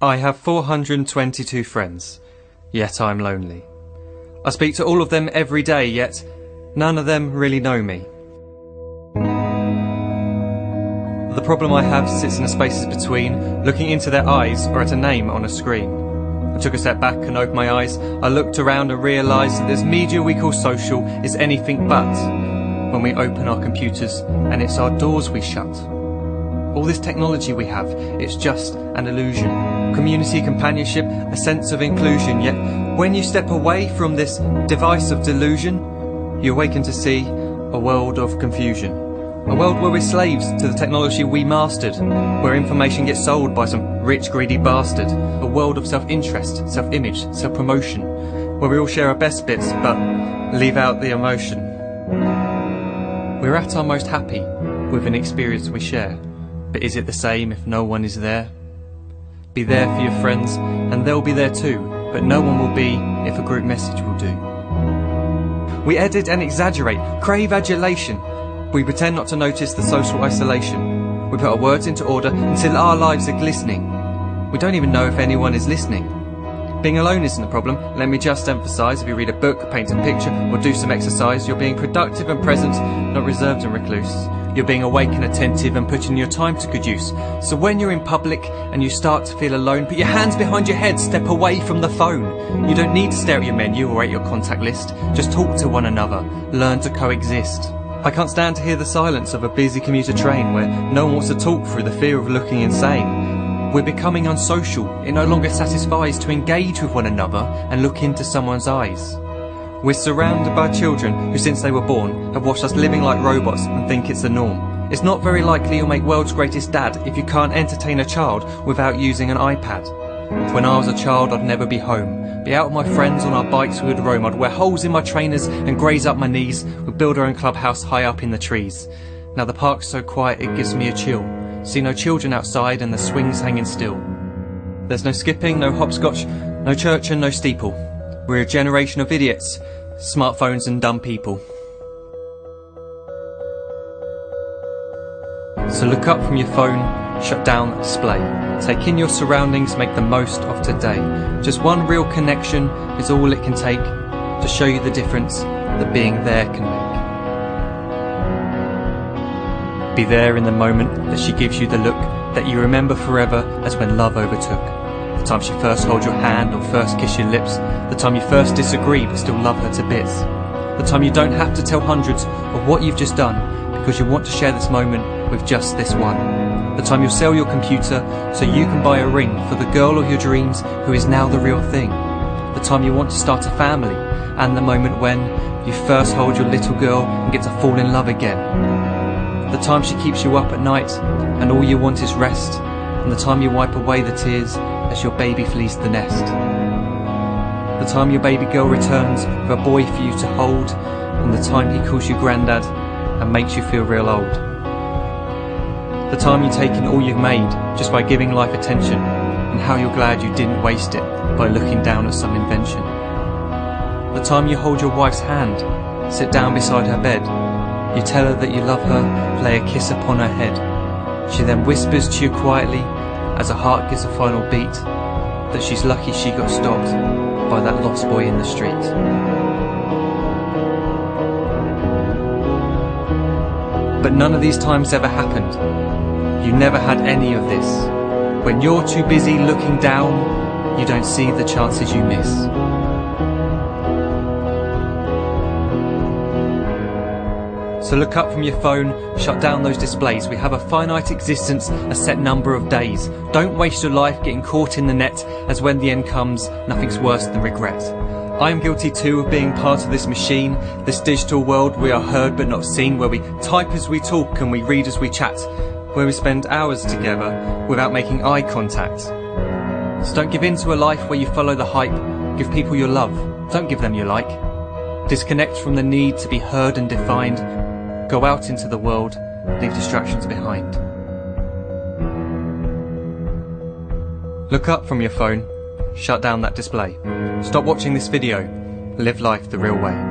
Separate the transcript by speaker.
Speaker 1: I have 422 friends, yet I'm lonely. I speak to all of them every day, yet none of them really know me. The problem I have sits in the spaces between looking into their eyes or at a name on a screen. I took a step back and opened my eyes. I looked around and realised that this media we call social is anything but when we open our computers and it's our doors we shut. All this technology we have, it's just an illusion. Community, companionship, a sense of inclusion. Yet when you step away from this device of delusion, you awaken to see a world of confusion. A world where we're slaves to the technology we mastered, where information gets sold by some rich, greedy bastard. A world of self-interest, self-image, self-promotion, where we all share our best bits but leave out the emotion. We're at our most happy with an experience we share. But is it the same if no one is there? Be there for your friends and they'll be there too, but no one will be if a group message will do. We edit and exaggerate, crave adulation. We pretend not to notice the social isolation. We put our words into order until our lives are glistening. We don't even know if anyone is listening. Being alone isn't the problem, let me just emphasise. If you read a book, paint a picture, or do some exercise, you're being productive and present, not reserved and recluse. You're being awake and attentive and putting your time to good use. So when you're in public and you start to feel alone, put your hands behind your head, step away from the phone. You don't need to stare at your menu or at your contact list. Just talk to one another, learn to coexist. I can't stand to hear the silence of a busy commuter train where no one wants to talk through the fear of looking insane. We're becoming unsocial. It no longer satisfies to engage with one another and look into someone's eyes. We're surrounded by children who since they were born have watched us living like robots and think it's the norm. It's not very likely you'll make world's greatest dad if you can't entertain a child without using an iPad. When I was a child I'd never be home. Be out with my friends on our bikes we would roam. I'd wear holes in my trainers and graze up my knees. We'd build our own clubhouse high up in the trees. Now the park's so quiet it gives me a chill. See no children outside and the swings hanging still. There's no skipping, no hopscotch, no church and no steeple. We're a generation of idiots, smartphones and dumb people. So look up from your phone, shut down the display. Take in your surroundings, make the most of today. Just one real connection is all it can take to show you the difference that being there can make. Be there in the moment that she gives you the look that you remember forever as when love overtook. The time she first holds your hand or first kiss your lips. The time you first disagree but still love her to bits. The time you don't have to tell hundreds of what you've just done because you want to share this moment with just this one. The time you'll sell your computer so you can buy a ring for the girl of your dreams who is now the real thing. The time you want to start a family and the moment when you first hold your little girl and get to fall in love again. The time she keeps you up at night and all you want is rest. And the time you wipe away the tears as your baby flees the nest. The time your baby girl returns with a boy for you to hold, and the time he calls you granddad and makes you feel real old. The time you take in all you've made just by giving life attention, and how you're glad you didn't waste it by looking down at some invention. The time you hold your wife's hand, sit down beside her bed, you tell her that you love her, lay a kiss upon her head. She then whispers to you quietly, as her heart gives a final beat, that she's lucky she got stopped by that lost boy in the street. But none of these times ever happened. You never had any of this. When you're too busy looking down, you don't see the chances you miss. So look up from your phone, shut down those displays. We have a finite existence, a set number of days. Don't waste your life getting caught in the net, as when the end comes, nothing's worse than regret. I am guilty too of being part of this machine, this digital world we are heard but not seen, where we type as we talk and we read as we chat, where we spend hours together without making eye contact. So don't give in to a life where you follow the hype. Give people your love, don't give them your like. Disconnect from the need to be heard and defined. Go out into the world, leave distractions behind. Look up from your phone, shut down that display. Stop watching this video, live life the real way.